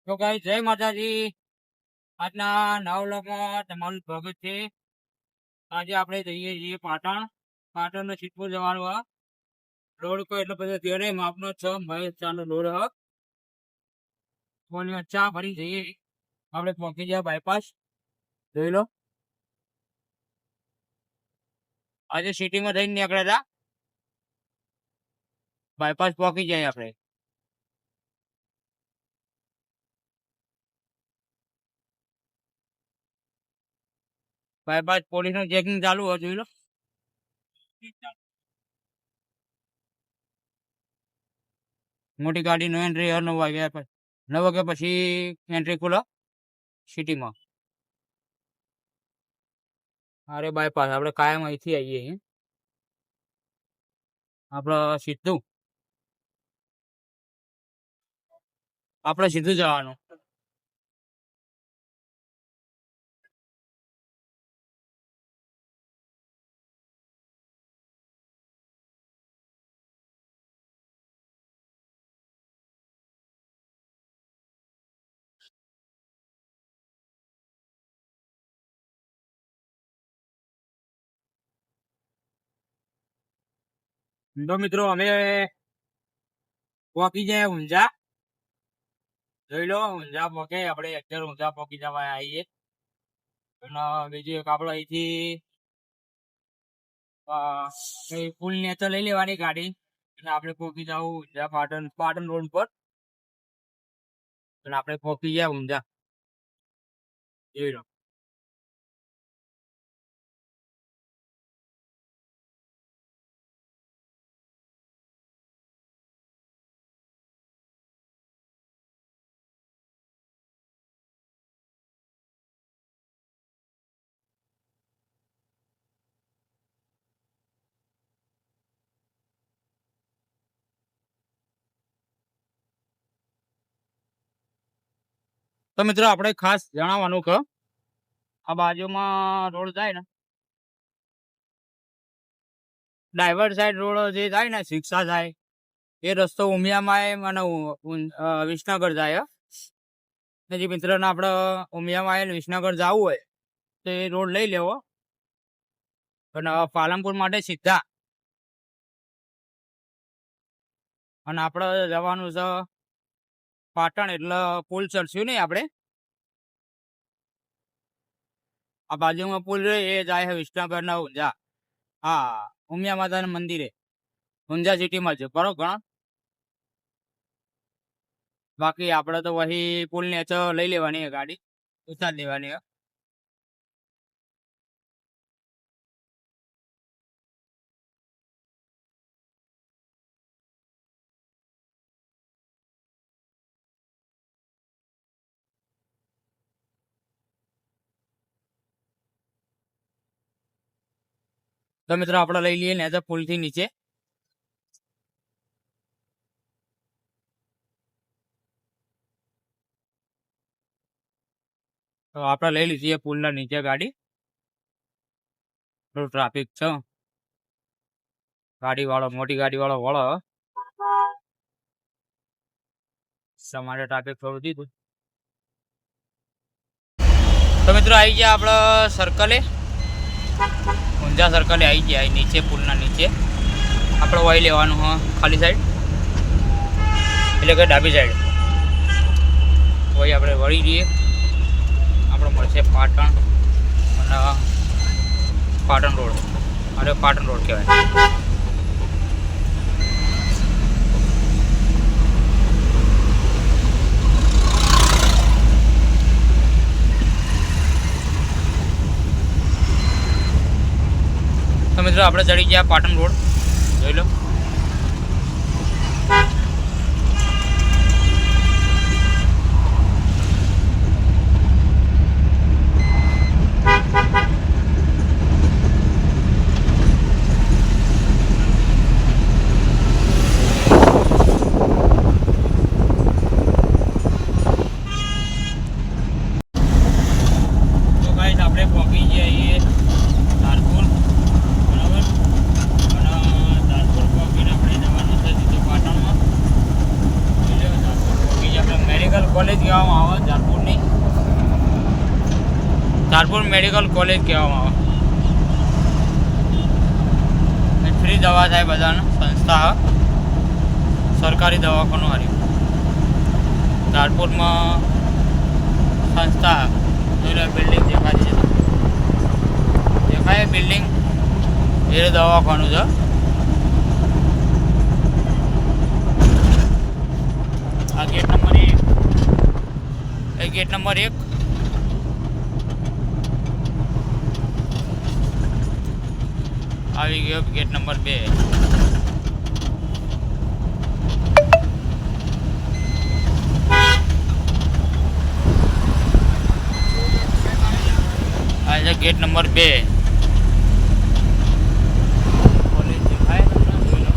તો ગાઈસ જય માતાજી. આજના નવા વ્લોગમાં તમારું સ્વાગત છે. આજે આપણે જઈએ છીએ પાટણનો સિદ્ધપુર જવાનું હા. રોડ કોઈ એટલો બધો થયો નહીં, માપનો 6 નો રોડ હ. ચા ભરી જઈએ આપણે, પહોંચી જાય બાયપાસ. જોઈ લો, આજે સિટીમાં થઈને નીકળ્યા હતા, બાયપાસ પહોંચી જાય આપણે. બાયપાસ પોલીસનું ચેકિંગ ચાલુ હોય, જોઈ લો. મોટી ગાડીનો એન્ટ્રી 9 વાગ્યા પછી એન્ટ્રી ખુલે સિટીમાં. અરે બાયપાસ આપણે કાયમ અહીંથી આવીએ છીએ. આપણે સીધું જવાનું. તો મિત્રો અમે પહોંચી જાય ઊંઝા. જોઈ લો, ઊંઝા પહોંચે આપણે અત્યારે ઊંઝા પહોંચી જવા આવીએ. અને બીજું એક આપણે અહીંથી પુલ ને તો લઈ લેવાની ગાડી, એટલે આપણે પહોંચી જવું ઊંઝા પાટણ રોડ પર. એટલે આપણે પહોંચી જાય ઊંઝા. જોઈ લો. તો મિત્રો આપણે ખાસ જણાવવાનું કે આ બાજુમાં રોડ જાય ને, ડાયવર સાઈડ રોડ જે જાય ને, શિક્ષા જાય એ રસ્તો ઉમિયામાં અને વિસનગર જાય. જે મિત્રને આપણે ઉમિયામાં આવીને વિસનગર જવું હોય તો એ રોડ લઈ લેવો. અને પાલનપુર માટે સીધા. અને આપણે જવાનું છે પાટણ, એટલે પુલ ચડશું નહીં આપણે. આ બાજુમાં પુલ રહે એ જાય છે વિસનગર ના ઊંઝા. હા, ઉમિયા માતાના મંદિરે ઊંઝા સિટીમાં છે બરોબર. બાકી આપણે તો વહી પુલ ને તો લઈ લેવાની ગાડી, ઉતાર લેવાની. તો મિત્રો આપણે લઈ લઈએ ને તો પુલ થી નીચે. તો આપણે લઈ લીધી પુલ ના નીચે ગાડી. થોડું ટ્રાફિક છે, મોટી ગાડી વાળો વળો તમારે ટ્રાફિક થોડું દીધું. તો મિત્રો આવી ગયા આપણે સર્કલે, ઊંઝા સર્કલે આવી ગયા. નીચે પુલના નીચે આપણે વહી લેવાનું હા, ખાલી સાઈડ એટલે કે ડાબી સાઈડ વહી આપણે વળી જઈએ. આપણે મળશે પાટણ અને પાટણ રોડ. અરે પાટણ રોડ કહેવાય. તો મિત્રો આપણે ચડી ગયા પાટણ રોડ, જોઈ લો. આપણે પહોંચી જઈએ ધારપુર, બરાબર. અને ધારપુર કોલેજ કહેવામાં આવે ધારપુરની. ધારપુર મેડિકલ કોલેજ કહેવામાં આવે. ફ્રી દવા થાય બધાને. સંસ્થા સરકારી દવાખાનું હાર્યું ધારપુરમાં સંસ્થા. બિલ્ડિંગ દેખાતી છે, દેખાય બિલ્ડિંગ એ દવાખાનું છે. આ ગેટ નંબર 1, એ ગેટ નંબર 1. આવી ગયો ગેટ નંબર 2. આ છે ગેટ નંબર 2. કોલેજ દેખાય તમને, જોઈ લો.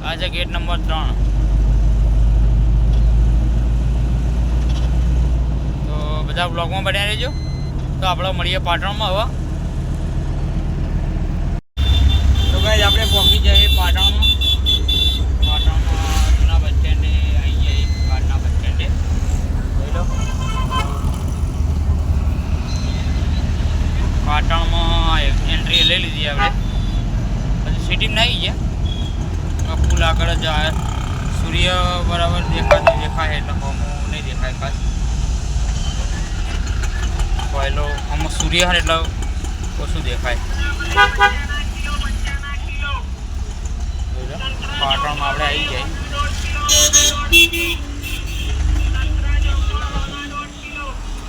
આ છે ગેટ નંબર 3. તો બધા બ્લોગમાં બન્યા રહેજો. તો આપણે મળીએ પાટણમાં હવે. તો ગાઈસ આપણે પહોંચી જઈએ પાટણમાં. જૂના બસ સ્ટેન્ડે આવી જઈએ, પાટણના બસ સ્ટેન્ડે. જોઈ લો પાટણમાં એન્ટ્રી લઈ લીધી આપણે. પછી સિટીમાં આવી ગયા. પુલ આગળ જ સૂર્ય બરાબર દેખાય એટલે હમું નહીં દેખાય ખાસ. પહેલો આમાં સૂર્ય હોય એટલે ઓછું દેખાય. પાટણમાં આપણે આવી જાય.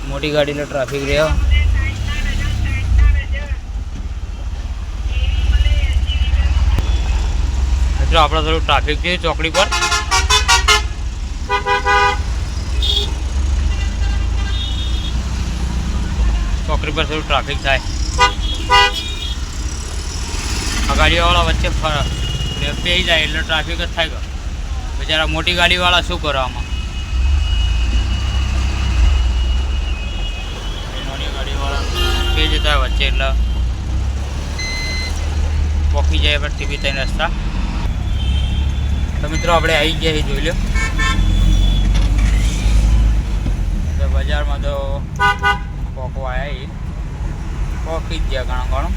મોટી ગાડી એટલે ટ્રાફિક રહ્યો. મિત્રો આપણે થોડું ટ્રાફિક છે ચોકડી પર. ચોકડી પર થોડું ટ્રાફિક થાય. આ ગાડીવાળા વચ્ચે પેઈ જાય એટલે ટ્રાફિક જ થાય ગયો. બિચારા મોટી ગાડીવાળા શું કરો આમાં. નાની ગાડીવાળા પેઈ જતા હોય વચ્ચે એટલે પોકી જાય પણ ટીવી થઈને રસ્તા. તો મિત્રો આપણે આવી ગયા જોઈ લો. બજારમાં તો પોકવા આવ્યા પોકી જ ગયા ઘણું.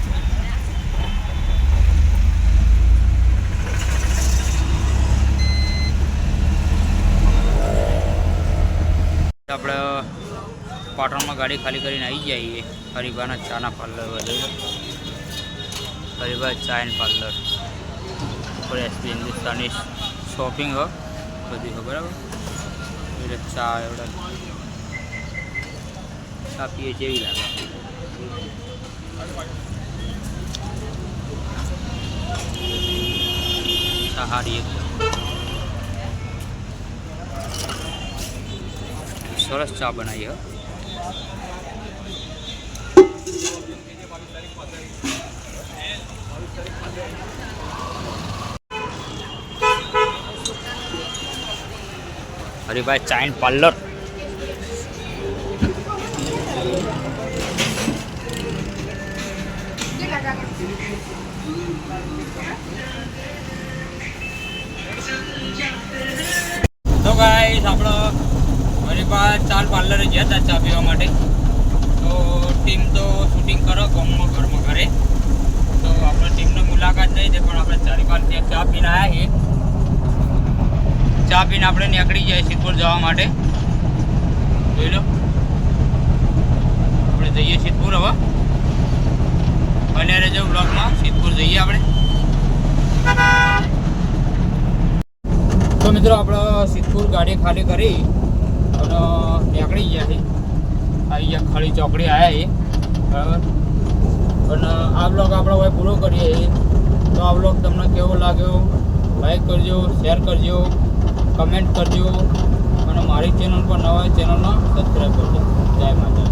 આપણે પાટણમાં ગાડી ખાલી કરીને આવી જઈએ. હરિભાના ચાના પાર્લર વધુ. હરિભા ચા and parlour SP Hindustani shopping હો બધી હો બરાબર. એટલે ચા એવડા ચા પીએ જેવી લાગે. ચા હારી એકદમ સરસ ચા બનાવી હો. હરિભાઈ ચા એન્ડ પાર્લર. તો ગાઈસ આપણે હરિભાઈ ચા પાર્લરે ગયા હતા ચા પીવા માટે. તો ટીમ તો શૂટિંગ કરો ગામમાં ઘરમાં ઘરે. તો આપણે ટીમની મુલાકાત નહીં દે પણ આપણે 4-5 ત્યાં ચા પીને આવ્યા છીએ. ચા પીને આપણે નીકળી જાય સિદ્ધપુર જવા માટે. જોઈ લો આપણે જઈએ સિદ્ધપુર હવે. અને રહેજો બ્લોગમાં. સિદ્ધપુર જઈએ આપણે. તો મિત્રો આપણે સિદ્ધપુર ગાડી ખાલી કરી અને નીકળી ગયા છે. અહીંયા ખાલી ચોકડી આવ્યા છે બરાબર. અને આ બ્લોગ આપણે હવે પૂરો કરીએ. તો આ બ્લોગ તમને કેવો લાગ્યો લાઈક કરજો, શેર કરજો, કમેન્ટ કરજો અને મારી ચેનલ પર નવા ચેનલને સબસ્ક્રાઈબ કરજો. જય માતા.